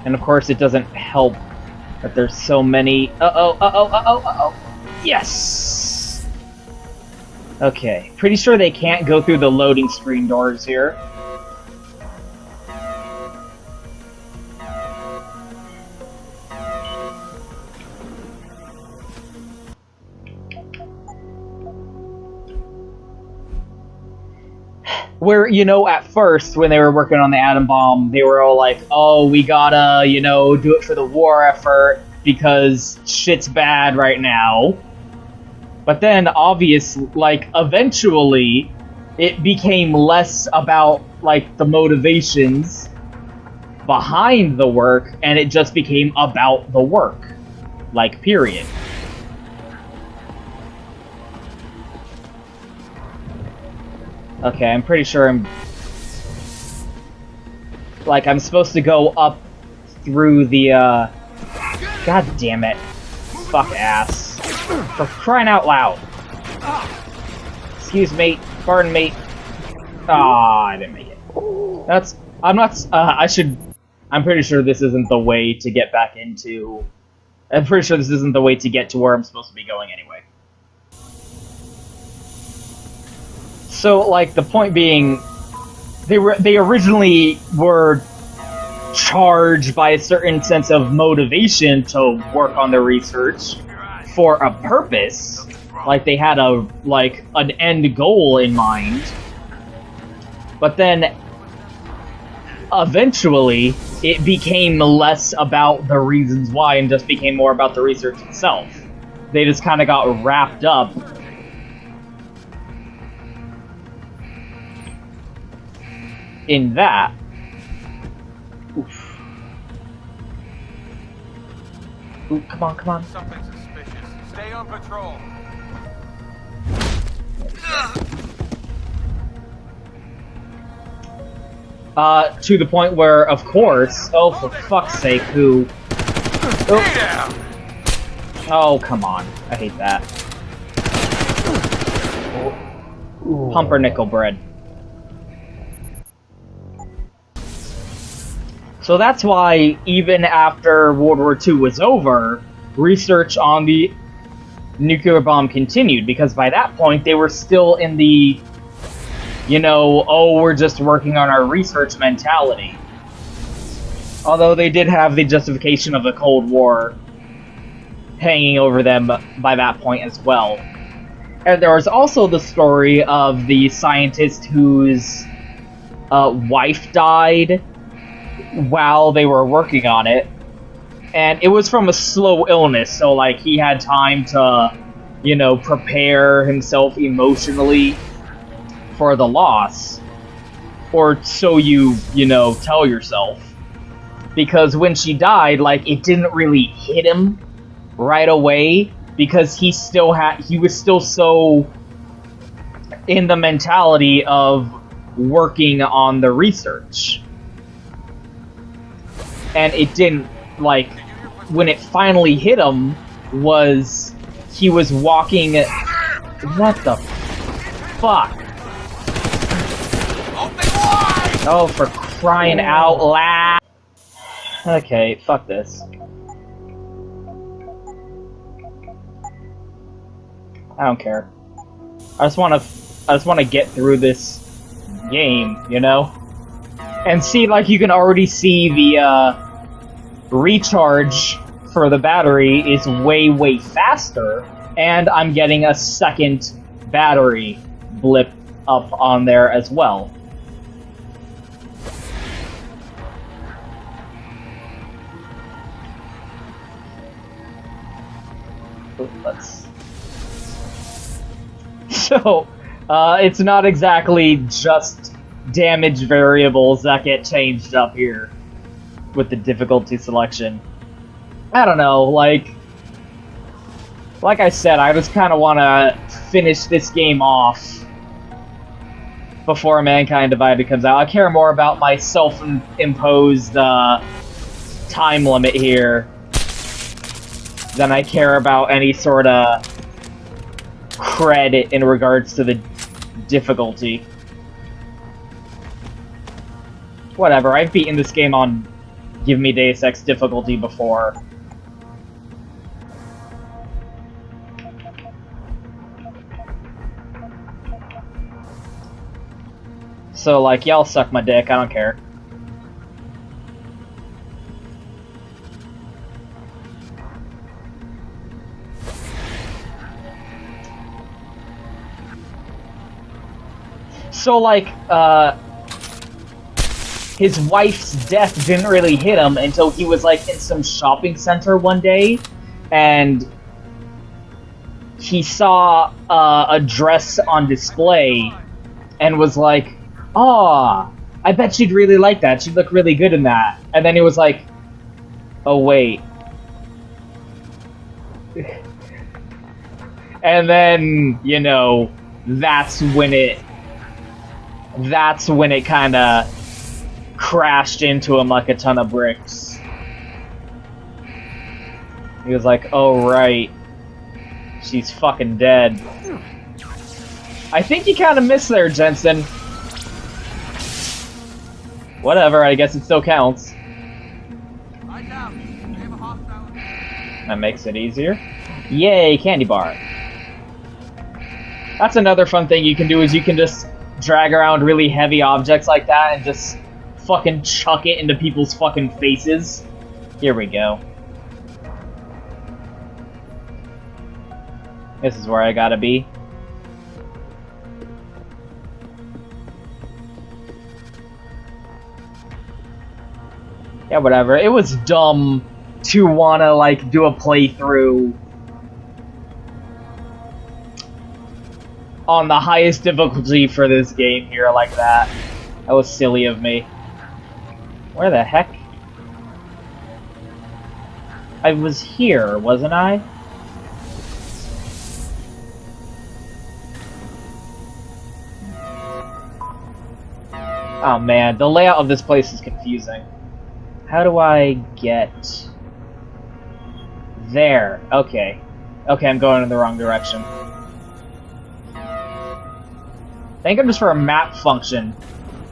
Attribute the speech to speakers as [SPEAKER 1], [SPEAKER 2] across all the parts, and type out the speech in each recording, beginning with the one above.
[SPEAKER 1] And of course, it doesn't help that there's so many. Yes! Okay, pretty sure they can't go through the loading screen doors here. Where, you know, at first, when they were working on the atom bomb, they were all like, oh, we gotta, you know, do it for the war effort because shit's bad right now. But then, eventually, it became less about, like, the motivations behind the work, and it just became about the work. Like, period. Okay, I'm pretty sure I'm supposed to go up through the, God damn it. Fuck ass. For crying out loud. Excuse me. Pardon me. Ah, I didn't make it. I'm pretty sure this isn't the way to get back into... I'm pretty sure this isn't the way to get to where I'm supposed to be going anyway. So, like, the point being, they originally were charged by a certain sense of motivation to work on their research for a purpose. Like, they had an end goal in mind. But then, eventually, it became less about the reasons why and just became more about the research itself. They just kind of got wrapped up in that. Oof. Ooh, come on, come on.
[SPEAKER 2] Something suspicious. Stay on patrol.
[SPEAKER 1] To the point where, of course, oh, for fuck's sake, who... Oh, come on. I hate that. Pumpernickel bread. So that's why, even after World War II was over, research on the nuclear bomb continued, because by that point, they were still in the, you know, oh, we're just working on our research mentality. Although they did have the justification of the Cold War hanging over them by that point as well. And there was also the story of the scientist whose wife died while they were working on it, and it was from a slow illness, so like he had time to, you know, prepare himself emotionally for the loss, or so you know, tell yourself, because when she died, like, it didn't really hit him right away, because he was still so in the mentality of working on the research. And it didn't, like, when it finally hit him, he was walking... What the fuck? Oh, for crying out loud! Okay, fuck this. I don't care. I just wanna get through this game, you know? And see, like, you can already see the, recharge for the battery is way, way faster, and I'm getting a second battery blip up on there as well. So, it's not exactly just damage variables that get changed up here with the difficulty selection. I don't know, like I said, I just kind of want to finish this game off before Mankind Divided comes out. I care more about my self-imposed time limit here than I care about any sort of credit in regards to the difficulty. Whatever, I've beaten this game on give me Deus Ex difficulty before. So, like, y'all suck my dick, I don't care. So, like, his wife's death didn't really hit him until he was, like, in some shopping center one day, and he saw a dress on display, and was like, "Aw, I bet she'd really like that. She'd look really good in that." And then he was like, "Oh, wait." And then, you know, that's when it kind of crashed into him like a ton of bricks. He was like, "Oh, right. She's fucking dead." I think you kind of missed there, Jensen. Whatever, I guess it still counts. That makes it easier. Yay, candy bar. That's another fun thing you can do, is you can just drag around really heavy objects like that and just fucking chuck it into people's fucking faces. Here we go. This is where I gotta be. Yeah, whatever. It was dumb to wanna, like, do a playthrough on the highest difficulty for this game here like that. That was silly of me. Where the heck? I was here, wasn't I? Oh man, the layout of this place is confusing. How do I get there? Okay. Okay, I'm going in the wrong direction. Thank goodness for a map function.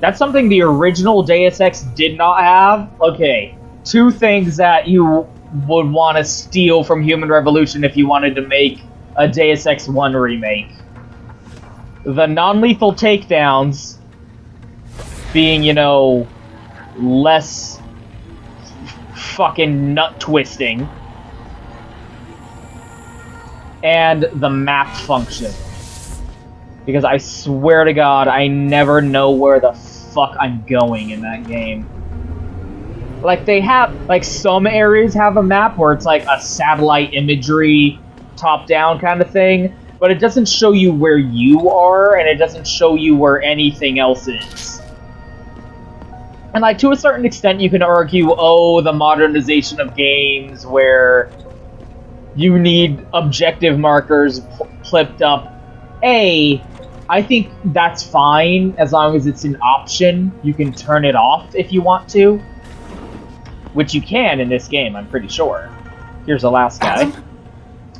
[SPEAKER 1] That's something the original Deus Ex did not have. Okay, two things that you would want to steal from Human Revolution if you wanted to make a Deus Ex 1 remake. The non-lethal takedowns being, you know, less fucking nut-twisting. And the map function. Because I swear to God, I never know where the fuck I'm going in that game. Like, they have, like, some areas have a map where it's like a satellite imagery, top-down kind of thing, but it doesn't show you where you are, and it doesn't show you where anything else is. And, like, to a certain extent, you can argue, oh, the modernization of games where you need objective markers flipped up. I think that's fine, as long as it's an option. You can turn it off if you want to. Which you can in this game, I'm pretty sure. Here's the last guy.
[SPEAKER 3] Adam?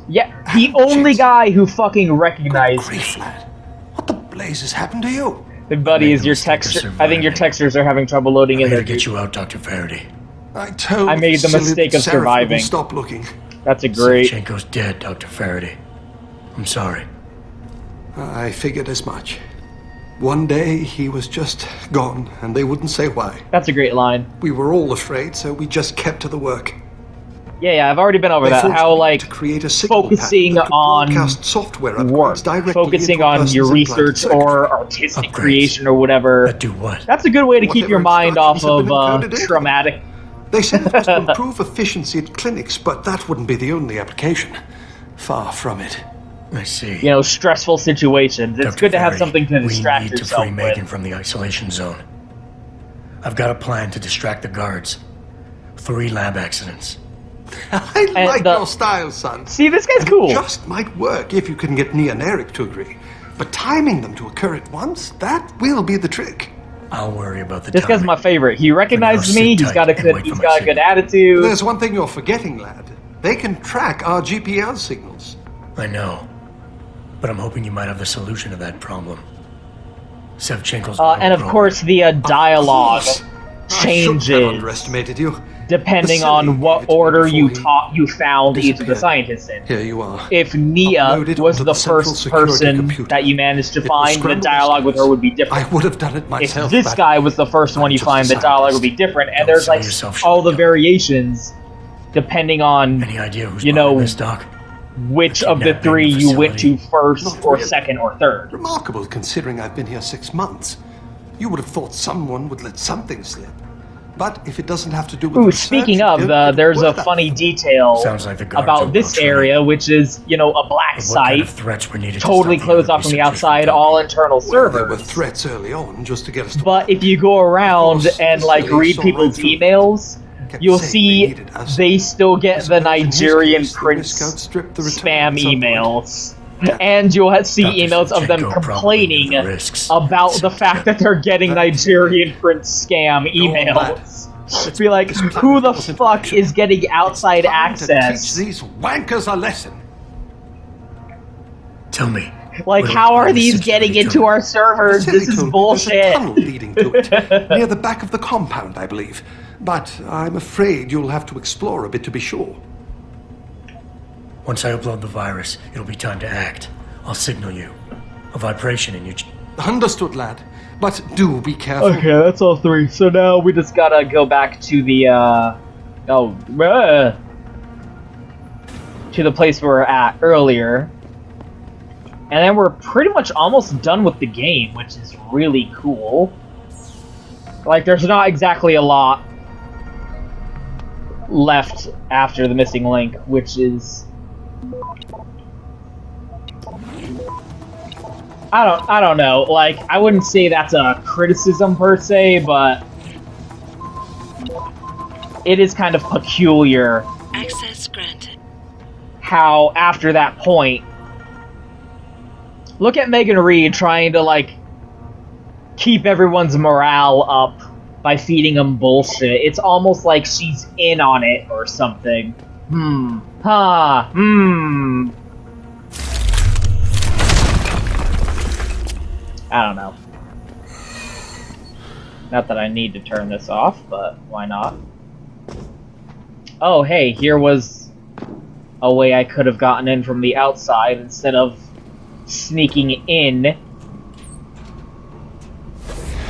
[SPEAKER 1] Yeah, the only guy who fucking recognized me.
[SPEAKER 3] What the blazes happened to you?
[SPEAKER 1] Hey, buddy, is your texture... I think your textures are having trouble loading in
[SPEAKER 4] I'm
[SPEAKER 1] there.
[SPEAKER 4] here to get you out, Dr. Faraday.
[SPEAKER 1] I made the mistake of surviving.
[SPEAKER 3] Stop looking.
[SPEAKER 1] That's a great...
[SPEAKER 4] Savchenko's dead, Dr. Faraday. I'm sorry.
[SPEAKER 3] I figured as much. One day he was just gone, and they wouldn't say why.
[SPEAKER 1] That's a great line.
[SPEAKER 3] We were all afraid, so we just kept to the work.
[SPEAKER 1] Yeah, I've already been over that. How, like,
[SPEAKER 3] to create a signal
[SPEAKER 1] focusing
[SPEAKER 3] pattern that could
[SPEAKER 1] on
[SPEAKER 3] broadcast software
[SPEAKER 1] work,
[SPEAKER 3] upgrades directly
[SPEAKER 1] focusing
[SPEAKER 3] into a
[SPEAKER 1] on
[SPEAKER 3] person's
[SPEAKER 1] your
[SPEAKER 3] implanted
[SPEAKER 1] research
[SPEAKER 3] circuit.
[SPEAKER 1] or artistic
[SPEAKER 4] Upgrades.
[SPEAKER 1] creation or whatever.
[SPEAKER 4] That do what?
[SPEAKER 1] That's a good way to keep your
[SPEAKER 3] Whatever
[SPEAKER 1] mind off
[SPEAKER 3] instructions
[SPEAKER 1] of
[SPEAKER 3] have been encoded into
[SPEAKER 1] traumatic.
[SPEAKER 3] They said it was to improve efficiency at clinics, but that wouldn't be the only application. Far from it.
[SPEAKER 4] I see.
[SPEAKER 1] You know, stressful situations. It's
[SPEAKER 4] Dr.
[SPEAKER 1] good to have
[SPEAKER 4] Faraday,
[SPEAKER 1] something to distract
[SPEAKER 4] we need
[SPEAKER 1] yourself
[SPEAKER 4] to free Megan
[SPEAKER 1] with.
[SPEAKER 4] from the isolation zone. I've got a plan to distract the guards. 3 lab accidents.
[SPEAKER 3] I like your style, son.
[SPEAKER 1] See, this guy's cool.
[SPEAKER 3] Just might work if you can get Nia and Eric to agree. But timing them to occur at once, that will be the trick.
[SPEAKER 4] I'll worry about the
[SPEAKER 1] This guy's
[SPEAKER 4] timing.
[SPEAKER 1] my favorite. He recognized
[SPEAKER 4] sit
[SPEAKER 1] me. He's
[SPEAKER 4] tight
[SPEAKER 1] got a
[SPEAKER 4] and
[SPEAKER 1] good.
[SPEAKER 4] wait
[SPEAKER 1] He's
[SPEAKER 4] for my
[SPEAKER 1] got a good
[SPEAKER 4] signal.
[SPEAKER 1] attitude.
[SPEAKER 3] There's one thing you're forgetting, lad. They can track our GPL signals.
[SPEAKER 4] I know. But I'm hoping you might have the solution to that problem. Savchenko's
[SPEAKER 1] And of course, the dialogue
[SPEAKER 3] I shouldn't have
[SPEAKER 1] changes.
[SPEAKER 3] underestimated you.
[SPEAKER 1] depending
[SPEAKER 3] Vasily
[SPEAKER 1] on what
[SPEAKER 3] gave it to me
[SPEAKER 1] order
[SPEAKER 3] before
[SPEAKER 1] you found each of the
[SPEAKER 3] disappeared.
[SPEAKER 1] scientists in.
[SPEAKER 3] Here you are.
[SPEAKER 1] If Nia
[SPEAKER 3] Uploaded
[SPEAKER 1] was
[SPEAKER 3] onto
[SPEAKER 1] the
[SPEAKER 3] the central
[SPEAKER 1] first
[SPEAKER 3] security
[SPEAKER 1] person
[SPEAKER 3] computer.
[SPEAKER 1] that you managed to
[SPEAKER 3] It will
[SPEAKER 1] find, the
[SPEAKER 3] scramble
[SPEAKER 1] dialogue with her would be
[SPEAKER 3] I
[SPEAKER 1] different.
[SPEAKER 3] would have done it
[SPEAKER 1] If
[SPEAKER 3] myself.
[SPEAKER 1] this
[SPEAKER 3] but
[SPEAKER 1] guy was the first one
[SPEAKER 3] I'm
[SPEAKER 1] you
[SPEAKER 3] just
[SPEAKER 1] find,
[SPEAKER 3] a
[SPEAKER 1] the dialogue would be
[SPEAKER 3] scientist.
[SPEAKER 1] different. And
[SPEAKER 4] Don't
[SPEAKER 1] there's
[SPEAKER 4] sell
[SPEAKER 1] like
[SPEAKER 4] yourself
[SPEAKER 1] all
[SPEAKER 4] short,
[SPEAKER 1] the
[SPEAKER 4] Doc.
[SPEAKER 1] variations depending on
[SPEAKER 4] Any idea who's
[SPEAKER 1] you
[SPEAKER 4] behind
[SPEAKER 1] know,
[SPEAKER 4] this, Doc?
[SPEAKER 1] which
[SPEAKER 4] The
[SPEAKER 1] of the
[SPEAKER 4] kidnapping,
[SPEAKER 1] three
[SPEAKER 4] the
[SPEAKER 1] you went to
[SPEAKER 4] facility.
[SPEAKER 1] first
[SPEAKER 3] Not
[SPEAKER 1] or
[SPEAKER 3] really.
[SPEAKER 1] second or third.
[SPEAKER 3] Remarkable considering I've been here 6 months. You would have thought someone would let something slip. But if it doesn't have to do with
[SPEAKER 1] Ooh,
[SPEAKER 3] research,
[SPEAKER 1] speaking
[SPEAKER 3] you
[SPEAKER 1] of,
[SPEAKER 3] don't get
[SPEAKER 1] there's a
[SPEAKER 3] word out.
[SPEAKER 1] funny detail
[SPEAKER 4] Sounds like the guards are
[SPEAKER 1] about this
[SPEAKER 4] well-trained.
[SPEAKER 1] area, which is, you know, a black
[SPEAKER 4] But what kind
[SPEAKER 1] site,
[SPEAKER 4] of threats were needed
[SPEAKER 1] totally
[SPEAKER 4] to stop the
[SPEAKER 1] closed
[SPEAKER 4] other
[SPEAKER 1] off from the
[SPEAKER 4] researchers from
[SPEAKER 1] outside,
[SPEAKER 4] talking?
[SPEAKER 1] all internal
[SPEAKER 3] Well, there were
[SPEAKER 1] servers.
[SPEAKER 3] threats early on just to get us to
[SPEAKER 1] But
[SPEAKER 3] work.
[SPEAKER 1] if you go around
[SPEAKER 3] Of course,
[SPEAKER 1] and,
[SPEAKER 3] the
[SPEAKER 1] like,
[SPEAKER 3] silly
[SPEAKER 1] read
[SPEAKER 3] saw
[SPEAKER 1] people's
[SPEAKER 3] right through it.
[SPEAKER 1] emails,
[SPEAKER 3] Kept
[SPEAKER 1] you'll
[SPEAKER 3] saying
[SPEAKER 1] see
[SPEAKER 3] needed us.
[SPEAKER 1] they still
[SPEAKER 3] I
[SPEAKER 1] get the
[SPEAKER 3] suppose in his
[SPEAKER 1] Nigerian
[SPEAKER 3] case, the
[SPEAKER 1] prince
[SPEAKER 3] risk outstripped the return
[SPEAKER 1] spam
[SPEAKER 3] at some point.
[SPEAKER 1] emails. And you'll see
[SPEAKER 4] Dr.
[SPEAKER 1] emails of them
[SPEAKER 4] Zinchenko probably
[SPEAKER 1] complaining
[SPEAKER 4] knew the risks.
[SPEAKER 1] about the fact that they're getting
[SPEAKER 3] That-
[SPEAKER 1] Nigerian prince scam
[SPEAKER 3] Go on, lad.
[SPEAKER 1] emails. Be like,
[SPEAKER 3] This plan
[SPEAKER 1] who the
[SPEAKER 3] was into
[SPEAKER 1] fuck
[SPEAKER 3] action.
[SPEAKER 1] is getting outside
[SPEAKER 3] Time to teach
[SPEAKER 1] access?
[SPEAKER 3] these wankers a lesson.
[SPEAKER 4] Tell me.
[SPEAKER 1] Like,
[SPEAKER 4] what
[SPEAKER 1] how
[SPEAKER 4] about
[SPEAKER 1] are
[SPEAKER 4] the
[SPEAKER 1] these
[SPEAKER 4] security
[SPEAKER 1] getting into
[SPEAKER 4] tunnel?
[SPEAKER 1] our servers?
[SPEAKER 3] Vasily
[SPEAKER 1] This is
[SPEAKER 3] told me
[SPEAKER 1] bullshit.
[SPEAKER 3] There's a tunnel leading to it, near the back of the compound, I believe. But I'm afraid you'll have to explore a bit to be sure.
[SPEAKER 4] Once I upload the virus, it'll be time to act. I'll signal you. A vibration in your...
[SPEAKER 3] Understood, lad. But do be careful.
[SPEAKER 1] Okay, that's all three. So now we just gotta go back to the, to the place we were at earlier. And then we're pretty much almost done with the game, which is really cool. Like, there's not exactly a lot left after the missing link, which is... I don't know. Like, I wouldn't say that's a criticism per se, but it is kind of peculiar
[SPEAKER 5] Access granted.
[SPEAKER 1] how after that point, look at Megan Reed trying to like keep everyone's morale up by feeding them bullshit. It's almost like she's in on it or something. I don't know. Not that I need to turn this off, but why not? Oh, hey, here was a way I could have gotten in from the outside instead of sneaking in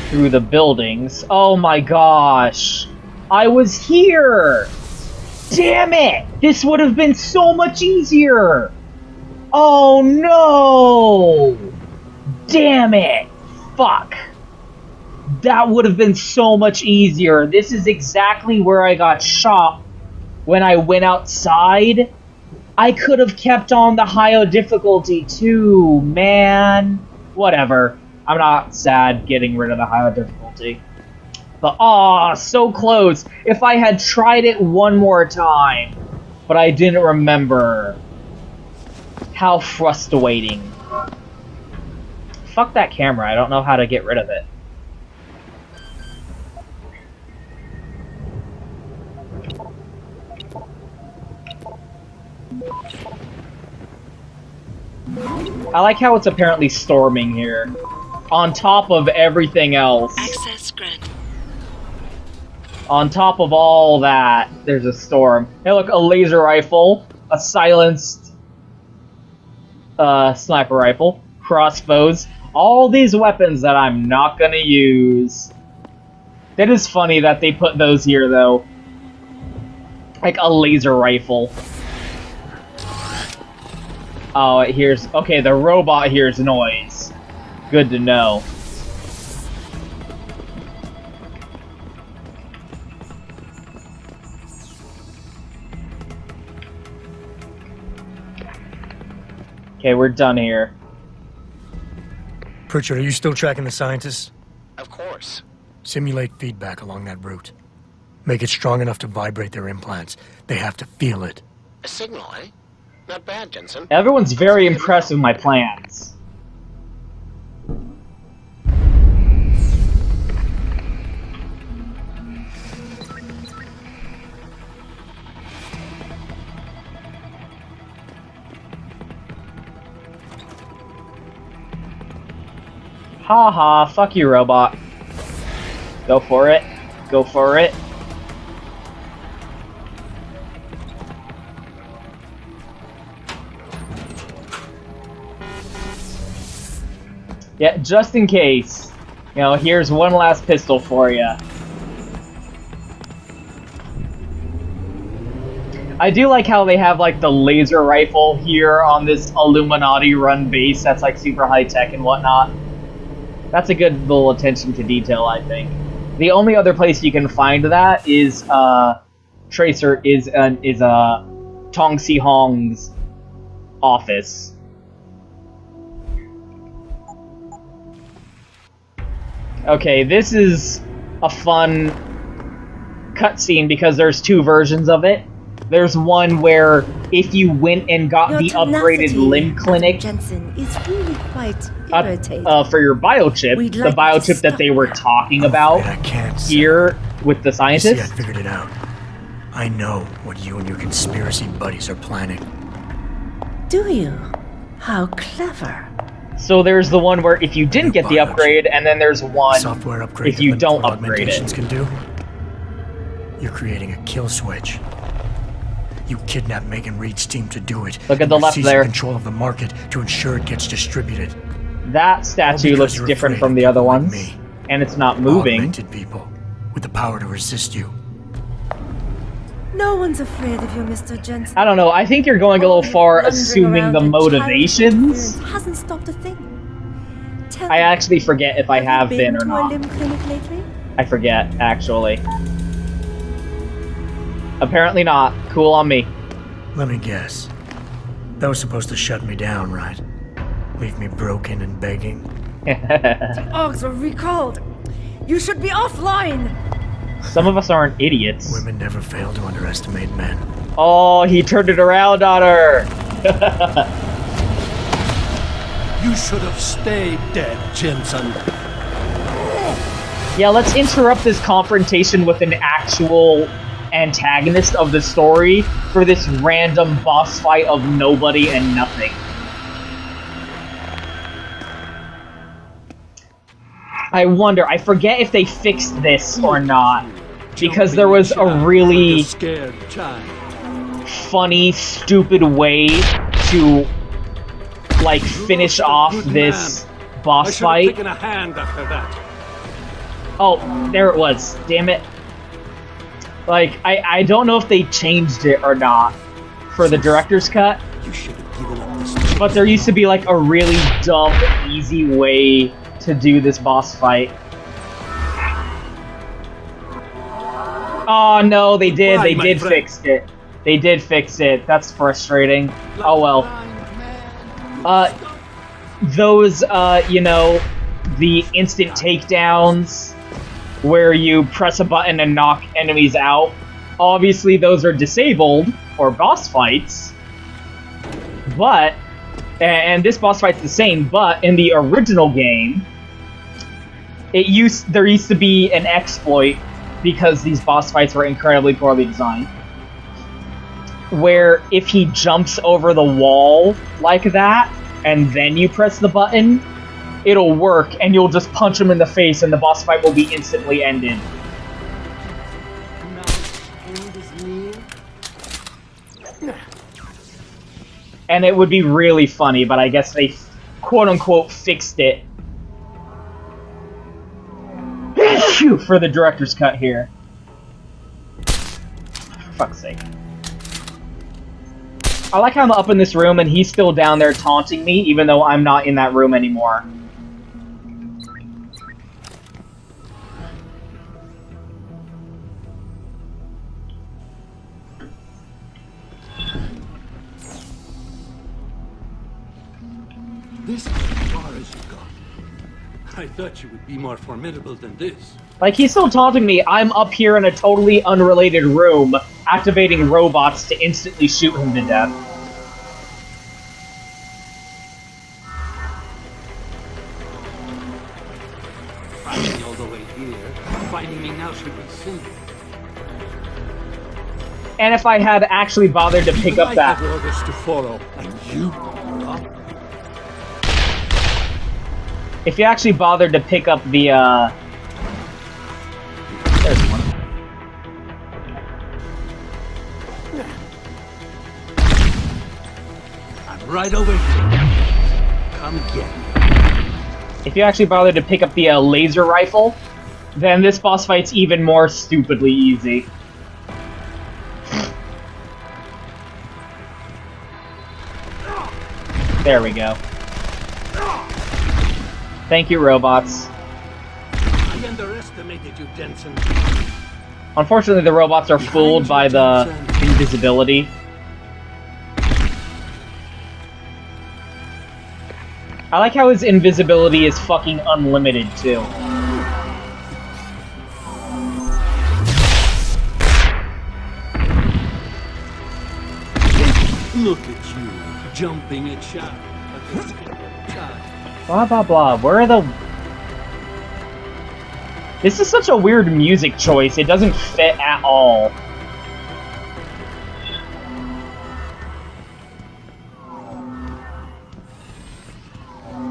[SPEAKER 1] through the buildings. Oh my gosh! I was here! Damn it! This would have been so much easier! Oh no! Damn it! Fuck! That would have been so much easier. This is exactly where I got shot when I went outside. I could have kept on the higher difficulty too, man. Whatever. I'm not sad getting rid of the higher difficulty. But, aw, so close. If I had tried it one more time, but I didn't remember. How frustrating. Fuck that camera. I don't know how to get rid of it. I like how it's apparently storming here. On top of everything else.
[SPEAKER 5] Access granted.
[SPEAKER 1] On top of all that, there's a storm. Hey look, a laser rifle. A silenced sniper rifle. Crossbows. All these weapons that I'm not gonna use. That is funny that they put those here, though. Like a laser rifle. Oh, it hears... Okay, the robot hears noise. Good to know. Okay, we're done here.
[SPEAKER 4] Pritchard, are you still tracking the scientists?
[SPEAKER 2] Of course.
[SPEAKER 4] Simulate feedback along that route. Make it strong enough to vibrate their implants. They have to feel it.
[SPEAKER 2] A signal, eh? Not bad, Jensen.
[SPEAKER 1] Everyone's very impressed with my plans. Haha, fuck you, robot. Go for it. Go for it. Yeah, just in case. You know, here's one last pistol for you. I do like how they have, like, the laser rifle here on this Illuminati-run base that's, like, super high-tech and whatnot. That's a good little attention to detail, I think. The only other place you can find that is, Tracer is Tong Si Hong's office. Okay, this is a fun cutscene because there's two versions of it. There's one where if you went and got the upgraded limb clinic
[SPEAKER 6] Jensen is really quite irritating.
[SPEAKER 1] For your biochip,
[SPEAKER 6] We'd
[SPEAKER 1] the
[SPEAKER 6] like to
[SPEAKER 1] biochip that
[SPEAKER 6] stop
[SPEAKER 1] they were
[SPEAKER 6] now.
[SPEAKER 1] talking
[SPEAKER 4] I'm
[SPEAKER 1] about
[SPEAKER 4] afraid I can't, sir.
[SPEAKER 1] here with the
[SPEAKER 4] You see, I
[SPEAKER 1] scientist.
[SPEAKER 4] figured it out. I know what you and your conspiracy buddies are planning.
[SPEAKER 6] Do you? How clever.
[SPEAKER 1] So there's the one where if you didn't get the upgrade, and then there's one
[SPEAKER 4] Software upgrade
[SPEAKER 1] if you
[SPEAKER 4] that
[SPEAKER 1] don't
[SPEAKER 4] Limit
[SPEAKER 1] upgrade
[SPEAKER 4] augmentations
[SPEAKER 1] it.
[SPEAKER 4] can do. You're creating a kill switch. You kidnap Megan Reed's team to do it.
[SPEAKER 1] Look at
[SPEAKER 4] and
[SPEAKER 1] the
[SPEAKER 4] you're
[SPEAKER 1] left
[SPEAKER 4] seizing
[SPEAKER 1] there.
[SPEAKER 4] Control of the market to ensure it gets distributed.
[SPEAKER 1] That
[SPEAKER 4] All
[SPEAKER 1] statue
[SPEAKER 4] because
[SPEAKER 1] looks
[SPEAKER 4] you're
[SPEAKER 1] different
[SPEAKER 4] afraid
[SPEAKER 1] from
[SPEAKER 4] of
[SPEAKER 1] the other
[SPEAKER 4] people like
[SPEAKER 1] ones,
[SPEAKER 4] me.
[SPEAKER 1] and it's not moving.
[SPEAKER 4] Augmented people with the power to resist you.
[SPEAKER 6] No one's afraid of you, Mr. Jensen.
[SPEAKER 1] I don't know, I think you're going a little far
[SPEAKER 6] Wandering
[SPEAKER 1] assuming
[SPEAKER 6] around
[SPEAKER 1] the
[SPEAKER 6] a child's
[SPEAKER 1] motivations.
[SPEAKER 6] appearance hasn't stopped a thing. Tell
[SPEAKER 1] I
[SPEAKER 6] me,
[SPEAKER 1] actually forget if I have
[SPEAKER 6] you
[SPEAKER 1] been or
[SPEAKER 6] to a
[SPEAKER 1] not.
[SPEAKER 6] limb clinic lately?
[SPEAKER 1] I forget, actually. Apparently not. Cool on me.
[SPEAKER 4] Let me guess. That was supposed to shut me down, right? Leave me broken and begging.
[SPEAKER 6] Orgs were recalled. You should be offline.
[SPEAKER 1] Some of us aren't idiots.
[SPEAKER 4] Women never fail to underestimate men.
[SPEAKER 1] Oh, he turned it around on her!
[SPEAKER 7] You should have stayed dead, Jensen.
[SPEAKER 1] Yeah, let's interrupt this confrontation with an actual antagonist of the story for this random boss fight of nobody and nothing. I wonder, I forget if they fixed this or not, because there was a really
[SPEAKER 7] Scared child.
[SPEAKER 1] funny, stupid way to, like, finish off this
[SPEAKER 7] I
[SPEAKER 1] boss
[SPEAKER 7] should have
[SPEAKER 1] fight.
[SPEAKER 7] taken a hand after that.
[SPEAKER 1] Oh, there it was. Damn it. Like, I don't know if they changed it or not for the director's cut,
[SPEAKER 7] You should have given up this.
[SPEAKER 1] but there used to be, like, a really dumb, easy way to do this boss fight. Oh, no, they did.
[SPEAKER 7] Why,
[SPEAKER 1] They
[SPEAKER 7] my
[SPEAKER 1] did
[SPEAKER 7] friend?
[SPEAKER 1] fix it. They did fix it. That's frustrating. Oh, well. Those, you know, the instant takedowns where you press a button and knock enemies out. Obviously, those are disabled for boss fights. But, and this boss fight's the same, but in the original game, there used to be an exploit because these boss fights were incredibly poorly designed, where if he jumps over the wall like that, and then you press the button, it'll work, and you'll just punch him in the face, and the boss fight will be instantly ended. And it would be really funny, but I guess they quote-unquote fixed it. Phew, for the director's cut here. For fuck's sake. I like how I'm up in this room and he's still down there taunting me, even though I'm not in that room anymore.
[SPEAKER 7] This is as far as you got. I thought you would be more formidable than this.
[SPEAKER 1] Like, he's still taunting me. I'm up here in a totally unrelated room, activating robots to instantly shoot him to death.
[SPEAKER 7] Fighting all the way here. Fighting me now should be sin.
[SPEAKER 1] And if I had actually bothered to pick up
[SPEAKER 7] I
[SPEAKER 1] that...
[SPEAKER 7] have orders to follow, and you not.
[SPEAKER 1] If you actually bothered to pick up the, There's one.
[SPEAKER 7] I'm right over here. Come get me.
[SPEAKER 1] if you actually bother to pick up the laser rifle, then this boss fight's even more stupidly easy. There we go. Thank you, robots.
[SPEAKER 7] I underestimated you, Jensen.
[SPEAKER 1] Unfortunately, the robots are fooled by the invisibility. I like how his invisibility is fucking unlimited, too.
[SPEAKER 7] Look at you, jumping at shadow.
[SPEAKER 1] Blah blah blah. Where are the... This is such a weird music choice. It doesn't fit at all.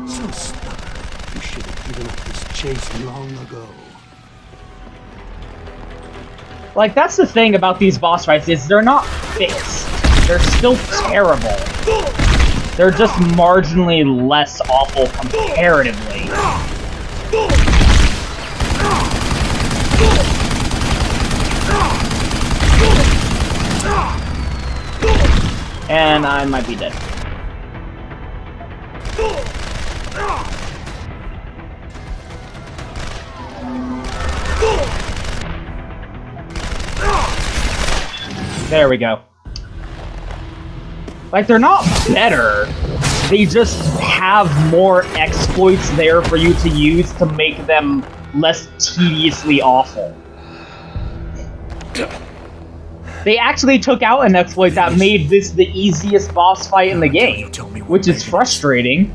[SPEAKER 7] So stubborn. You should have given up this chase long ago.
[SPEAKER 1] Like, that's the thing about these boss fights, is they're not fixed. They're still terrible. They're just marginally less awful comparatively. And I might be dead. There we go. Like, they're not better. They just have more exploits there for you to use to make them less tediously awful. They actually took out an exploit that made this the easiest boss fight in the game, which is frustrating.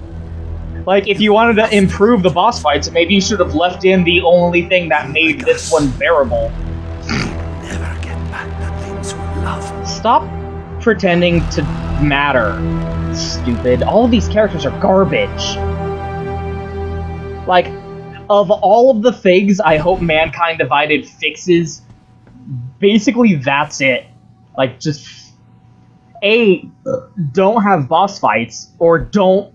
[SPEAKER 1] Like, if you wanted to improve the boss fights, maybe you should have left in the only thing that made this one bearable.
[SPEAKER 7] Never get back the things we love.
[SPEAKER 1] Stop pretending to matter, stupid. All of these characters are garbage. Like, of all of the things I hope Mankind Divided fixes, basically that's it. Like, just... A, don't have boss fights, or don't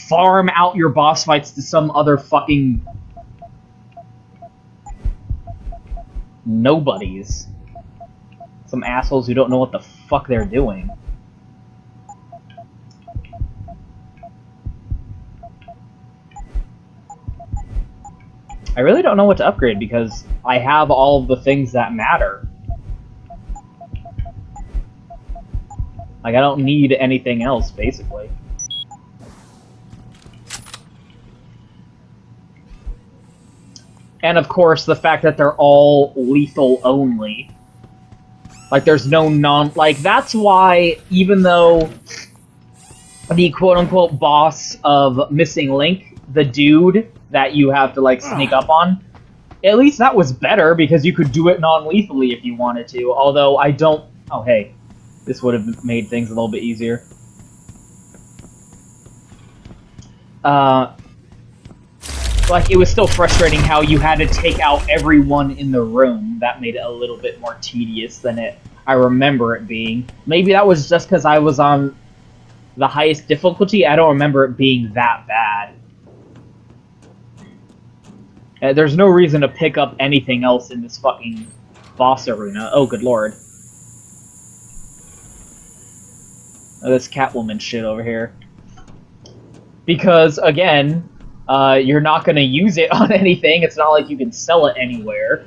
[SPEAKER 1] farm out your boss fights to some other fucking... nobodies. Some assholes who don't know what the fuck they're doing. I really don't know what to upgrade because I have all of the things that matter. Like, I don't need anything else, basically. And of course, the fact that they're all lethal only. Like, there's no like, that's why, even though the quote-unquote boss of Missing Link, the dude that you have to, like, sneak up on, at least that was better, because you could do it non-lethally if you wanted to, although I don't... Oh, hey. This would have made things a little bit easier. Like, it was still frustrating how you had to take out everyone in the room. That made it a little bit more tedious than I remember it being. Maybe that was just because I was on the highest difficulty. I don't remember it being that bad. There's no reason to pick up anything else in this fucking boss arena. Oh, good lord. Oh, this Catwoman shit over here. Because, again, you're not going to use it on anything. It's not like you can sell it anywhere.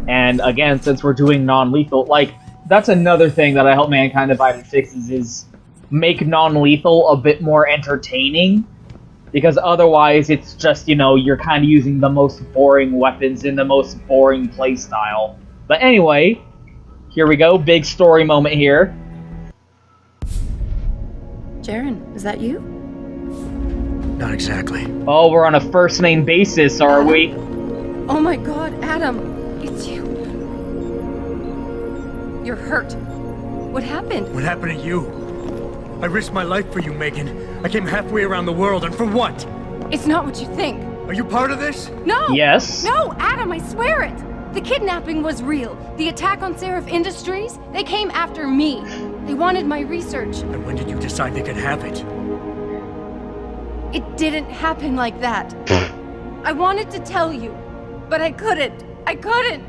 [SPEAKER 1] And, again, since we're doing non-lethal, like, that's another thing that I hope Mankind Divided fixes, is make non-lethal a bit more entertaining. Because otherwise, it's just, you know, you're kind of using the most boring weapons in the most boring playstyle. But anyway... Here we go, big story moment here.
[SPEAKER 6] Jaren, is that you?
[SPEAKER 4] Not exactly.
[SPEAKER 1] Oh, we're on a first-name basis, are we?
[SPEAKER 6] Oh my god, Adam! It's you! You're hurt. What happened?
[SPEAKER 4] What happened to you? I risked my life for you, Megan. I came halfway around the world, and for what?
[SPEAKER 6] It's not what you think.
[SPEAKER 4] Are you part of this?
[SPEAKER 6] No!
[SPEAKER 1] Yes.
[SPEAKER 6] No, Adam, I swear it! The kidnapping was real. The attack on Seraph Industries, they came after me. They wanted my research.
[SPEAKER 4] And when did you decide they could have it?
[SPEAKER 6] It didn't happen like that. I wanted to tell you, but I couldn't. I couldn't.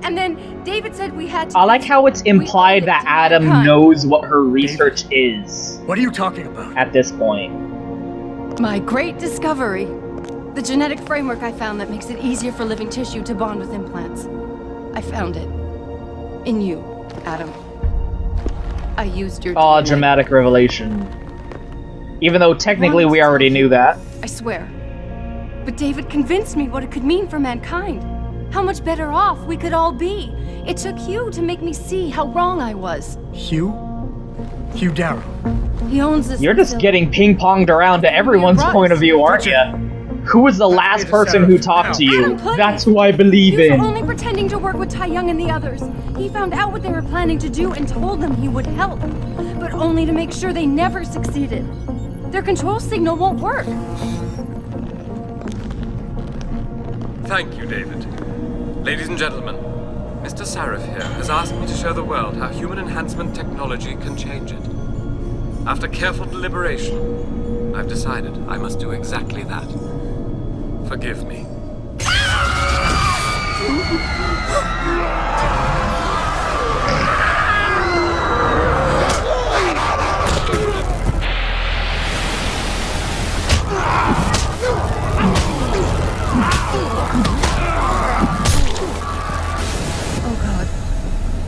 [SPEAKER 6] And then David said we had to...
[SPEAKER 1] I like how it's implied that Adam knows what her research is.
[SPEAKER 4] What are you talking about?
[SPEAKER 1] At this point.
[SPEAKER 6] My great discovery. The genetic framework I found that makes it easier for living tissue to bond with implants. I found it. In you, Adam. I used your DNA.
[SPEAKER 1] Dramatic revelation. Even though technically we already knew that.
[SPEAKER 6] I swear. But David convinced me what it could mean for mankind. How much better off we could all be. It took Hugh to make me see how wrong I was.
[SPEAKER 4] Hugh? Hugh Darrow.
[SPEAKER 6] He owns this
[SPEAKER 1] You're just
[SPEAKER 6] facility.
[SPEAKER 1] getting ping-ponged around to everyone's point of view, aren't you? Who was the last person who talked to you? That's who I believe
[SPEAKER 6] He was
[SPEAKER 1] in.
[SPEAKER 6] only pretending to work with Tai Young and the others. He found out what they were planning to do and told them he would help. But only to make sure they never succeeded. Their control signal won't work.
[SPEAKER 8] Thank you, David. Ladies and gentlemen, Mr. Sarif here has asked me to show the world how human enhancement technology can change it. After careful deliberation, I've decided I must do exactly that. Forgive me.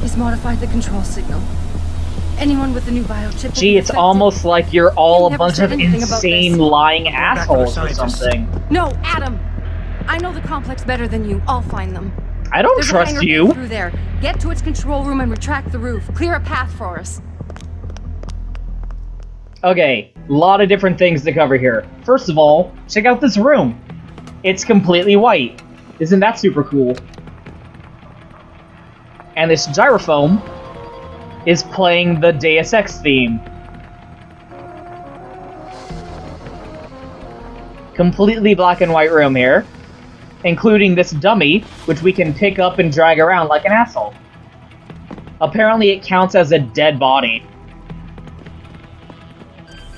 [SPEAKER 6] He's modified the control signal. Anyone with the new biochip...
[SPEAKER 1] Gee, it's almost like you're all
[SPEAKER 6] He
[SPEAKER 1] a
[SPEAKER 6] never
[SPEAKER 1] bunch
[SPEAKER 6] said
[SPEAKER 1] of
[SPEAKER 6] anything about
[SPEAKER 1] insane,
[SPEAKER 6] this.
[SPEAKER 1] lying
[SPEAKER 4] back to the
[SPEAKER 1] assholes or
[SPEAKER 4] scientists.
[SPEAKER 1] something.
[SPEAKER 6] No, Adam! I know the complex better than you. I'll find them.
[SPEAKER 1] I don't
[SPEAKER 6] There's a
[SPEAKER 1] trust
[SPEAKER 6] hangar
[SPEAKER 1] you.
[SPEAKER 6] through there. Get to its control room and retract the roof. Clear a path for us.
[SPEAKER 1] Okay, a lot of different things to cover here. First of all, check out this room. It's completely white. Isn't that super cool? And this gyrophone is playing the Deus Ex theme. Completely black and white room here, including this dummy, which we can pick up and drag around like an asshole. Apparently it counts as a dead body.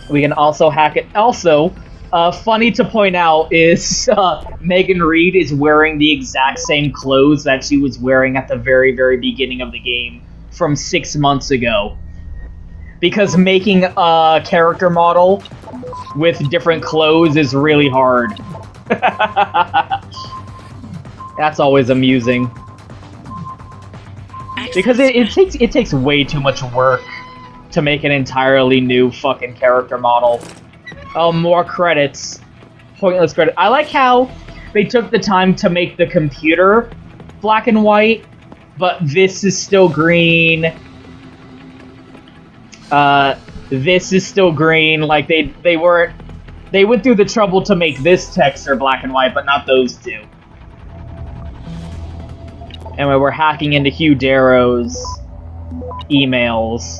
[SPEAKER 1] We can also hack it. Also, funny to point out is Megan Reed is wearing the exact same clothes that she was wearing at the very, very beginning of the game from 6 months ago. Because making a character model with different clothes is really hard. That's always amusing. Because it takes way too much work to make an entirely new fucking character model. Oh, more credits. Pointless credit. I like how they took the time to make the computer black and white, but this is still green. This is still green. Like they went through the trouble to make this texture black and white, but not those two. Anyway, we're hacking into Hugh Darrow's emails.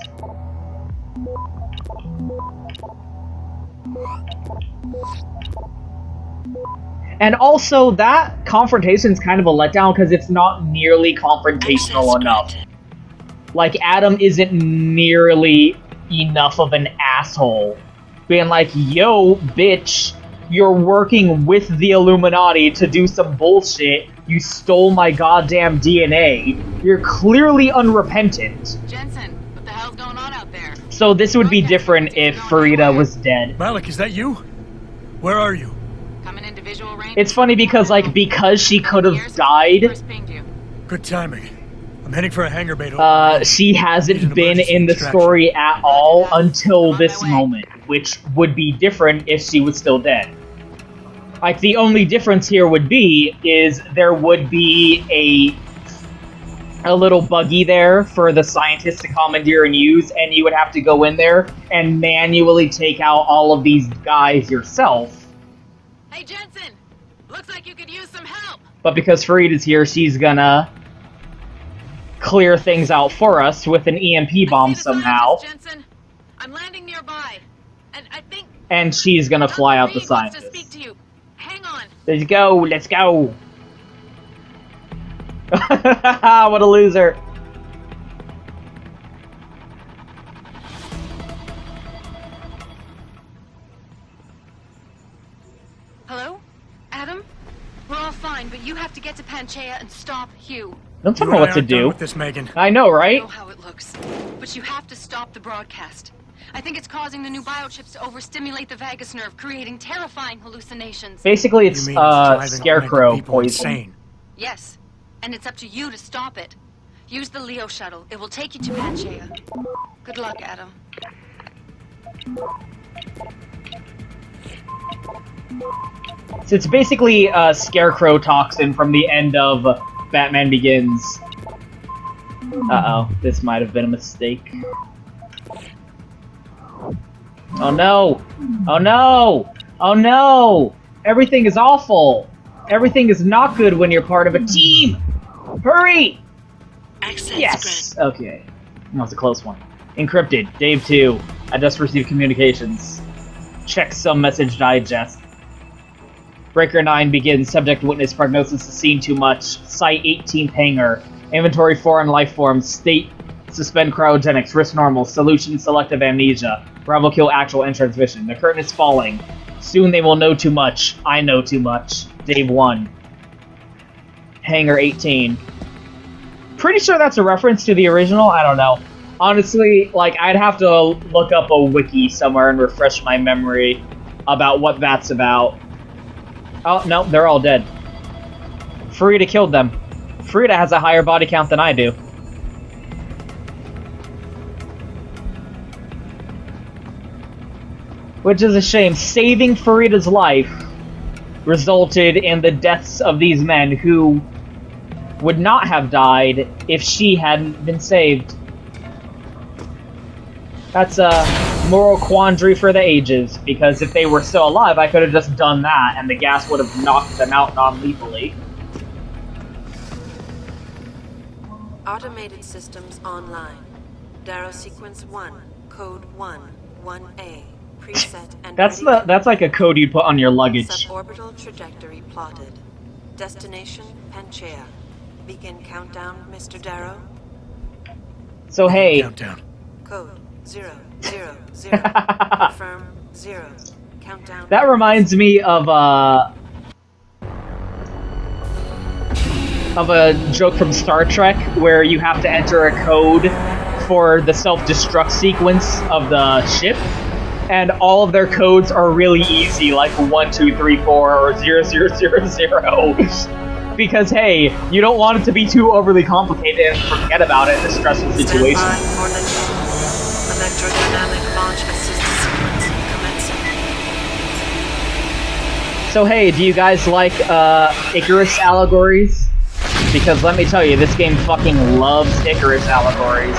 [SPEAKER 1] And also, that confrontation's kind of a letdown because it's not nearly confrontational enough. Like, Adam isn't nearly enough of an asshole. Being like, yo, bitch, you're working with the Illuminati to do some bullshit. You stole my goddamn DNA. You're clearly unrepentant.
[SPEAKER 9] Jensen, what the hell's going on out there?
[SPEAKER 1] So this would be different if Farida was dead.
[SPEAKER 4] Malik, is that you? Where are you?
[SPEAKER 9] Coming into visual range.
[SPEAKER 1] It's funny because, like, because she could have died,
[SPEAKER 9] First pinged you.
[SPEAKER 4] Good timing. I'm heading for a hangar bay to...
[SPEAKER 1] she hasn't been in the story at all until this moment, which would be different if she was still dead. Like, the only difference here would be is there would be a little buggy there for the scientists to commandeer and use, and you would have to go in there and manually take out all of these guys yourself.
[SPEAKER 9] Hey Jensen, looks like you could use some help.
[SPEAKER 1] But because Farida's here, she's gonna clear things out for us with an EMP bomb somehow.
[SPEAKER 9] Jensen, I'm landing nearby, and I think.
[SPEAKER 1] And she's gonna fly out the
[SPEAKER 9] Reed wants to
[SPEAKER 1] scientist.
[SPEAKER 9] speak to you. Hang on.
[SPEAKER 1] Let's go, let's go. What a loser.
[SPEAKER 6] Hello? Adam? We're all fine, but you have to get to Panchaea and stop Hugh.
[SPEAKER 1] Don't tell
[SPEAKER 4] You
[SPEAKER 1] me
[SPEAKER 4] and
[SPEAKER 1] what
[SPEAKER 4] I
[SPEAKER 1] to
[SPEAKER 4] aren't done
[SPEAKER 1] do.
[SPEAKER 4] with this, Megan.
[SPEAKER 1] I know,
[SPEAKER 6] I
[SPEAKER 1] right?
[SPEAKER 6] know how it looks, but you have to stop the broadcast. I think it's causing the new biochips to overstimulate the vagus nerve, creating terrifying hallucinations.
[SPEAKER 1] Basically,
[SPEAKER 4] You
[SPEAKER 1] it's
[SPEAKER 4] mean it's driving mental
[SPEAKER 1] scarecrow
[SPEAKER 4] people
[SPEAKER 1] poison.
[SPEAKER 4] insane?
[SPEAKER 6] Yes, and it's up to you to stop it. Use the Leo shuttle. It will take you to Panchaea. Good luck, Adam.
[SPEAKER 1] So it's basically scarecrow toxin from the end of Batman Begins. Uh-oh, this might have been a mistake. Oh no! Oh no! Oh no! Everything is awful! Everything is not good when you're part of a team! Hurry!
[SPEAKER 5] Access
[SPEAKER 1] Yes! Okay. That was a close one. Encrypted. Dave 2. I just received communications. Check some message digest. Breaker 9 begins. Subject witness prognosis is seen too much. Site 18th hangar. Inventory foreign life forms. State suspend cryogenics. Risk normal. Solution selective amnesia. Bravo kill actual and transmission. The curtain is falling. Soon they will know too much. I know too much. Dave 1. Hangar 18. Pretty sure that's a reference to the original. I don't know. Honestly, like, I'd have to look up a wiki somewhere and refresh my memory about what that's about. Oh, no, they're all dead. Farida killed them. Farida has a higher body count than I do. Which is a shame. Saving Farida's life resulted in the deaths of these men who would not have died if she hadn't been saved. That's a moral quandary for the ages, because if they were still alive, I could have just done that, and the gas would have knocked them out non-lethally.
[SPEAKER 5] Automated systems online. Darrow sequence 1, code 1, 1A. Preset and
[SPEAKER 1] That's like a code you'd put on your luggage.
[SPEAKER 5] suborbital trajectory plotted. Destination Panchaea. Begin countdown, Mr. Darrow.
[SPEAKER 1] So hey,
[SPEAKER 4] Countdown.
[SPEAKER 5] Code 0, 0, 0. Confirm 0. Countdown.
[SPEAKER 1] that reminds me of a joke from Star Trek where you have to enter a code for the self-destruct sequence of the ship, and all of their codes are really easy, like 1, 2, 3, 4, or 0, 0, 0, 0. Because, hey, you don't want it to be too overly complicated and forget about it in a stressful situation.
[SPEAKER 5] Stand by for launch. Electrodynamic launch assist sequence commencing.
[SPEAKER 1] So hey, do you guys like Icarus allegories? Because let me tell you, this game fucking loves Icarus allegories.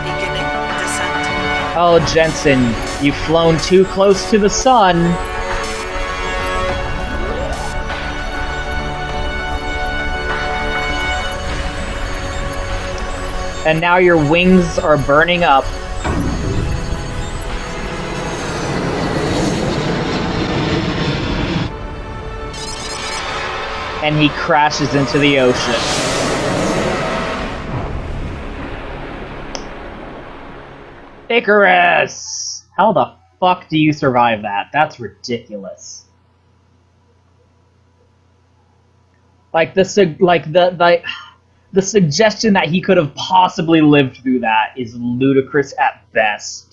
[SPEAKER 5] Beginning descent.
[SPEAKER 1] Oh, Jensen, you've flown too close to the sun. And now your wings are burning up. And he crashes into the ocean. Icarus! How the fuck do you survive that? That's ridiculous. Like the suggestion that he could have possibly lived through that is ludicrous at best.